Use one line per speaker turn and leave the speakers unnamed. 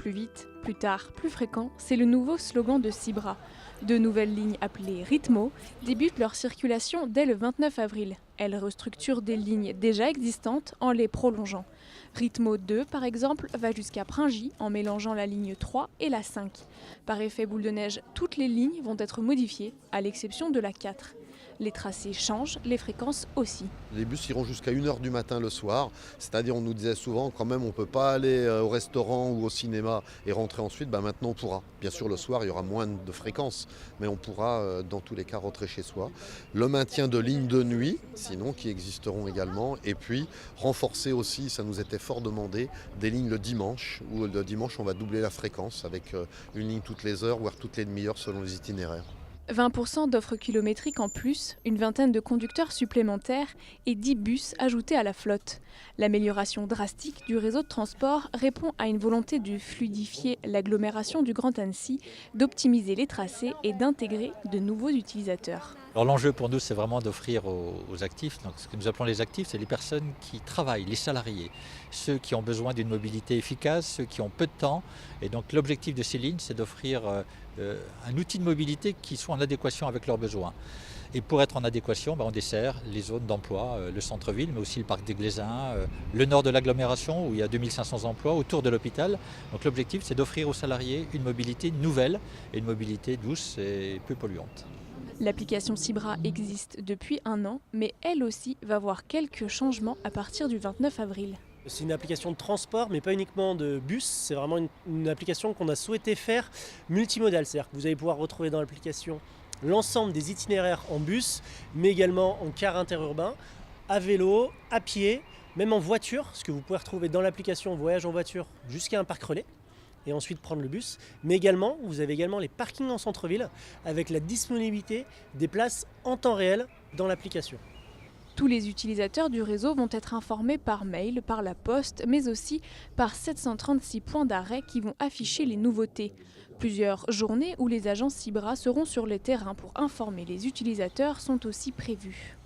plus vite, plus tard, plus fréquent, c'est le nouveau slogan de Cybra. De nouvelles lignes appelées Ritmo débutent leur circulation dès le 29 avril. Elles restructurent des lignes déjà existantes en les prolongeant. Ritmo 2, par exemple, va jusqu'à Pringy en mélangeant la ligne 3 et la 5. Par effet boule de neige, toutes les lignes vont être modifiées, à l'exception de la 4. Les tracés changent, les fréquences aussi.
Les bus iront jusqu'à 1h du matin le soir, c'est-à-dire on nous disait souvent quand même on ne peut pas aller au restaurant ou au cinéma et rentrer ensuite, maintenant on pourra. Bien sûr le soir il y aura moins de fréquences, mais on pourra dans tous les cas rentrer chez soi. Le maintien de lignes de nuit, sinon qui existeront également, et puis renforcer aussi, ça nous était fort demandé, des lignes le dimanche, où le dimanche on va doubler la fréquence avec une ligne toutes les heures, voire toutes les demi-heures selon les itinéraires.
20% d'offres kilométriques en plus, une vingtaine de conducteurs supplémentaires et 10 bus ajoutés à la flotte. L'amélioration drastique du réseau de transport répond à une volonté de fluidifier l'agglomération du Grand Annecy, d'optimiser les tracés et d'intégrer de nouveaux utilisateurs.
Alors l'enjeu pour nous, c'est vraiment d'offrir aux actifs, donc ce que nous appelons les actifs, c'est les personnes qui travaillent, les salariés, ceux qui ont besoin d'une mobilité efficace, ceux qui ont peu de temps. Et donc l'objectif de ces lignes, c'est d'offrir un outil de mobilité qui soit en adéquation avec leurs besoins. Et pour être en adéquation, on dessert les zones d'emploi, le centre-ville, mais aussi le parc des Glaisins, le nord de l'agglomération où il y a 2500 emplois autour de l'hôpital. Donc l'objectif, c'est d'offrir aux salariés une mobilité nouvelle et une mobilité douce et peu polluante.
L'application Cybra existe depuis 1 an, mais elle aussi va voir quelques changements à partir du 29 avril.
C'est une application de transport, mais pas uniquement de bus. C'est vraiment une application qu'on a souhaité faire multimodale. C'est-à-dire que vous allez pouvoir retrouver dans l'application l'ensemble des itinéraires en bus, mais également en car interurbain, à vélo, à pied, même en voiture, ce que vous pouvez retrouver dans l'application voyage en voiture jusqu'à un parc relais, et ensuite prendre le bus. Mais également, vous avez également les parkings en centre-ville, avec la disponibilité des places en temps réel dans l'application.
Tous les utilisateurs du réseau vont être informés par mail, par la poste, mais aussi par 736 points d'arrêt qui vont afficher les nouveautés. Plusieurs journées où les agents Cybra seront sur le terrain pour informer les utilisateurs sont aussi prévues.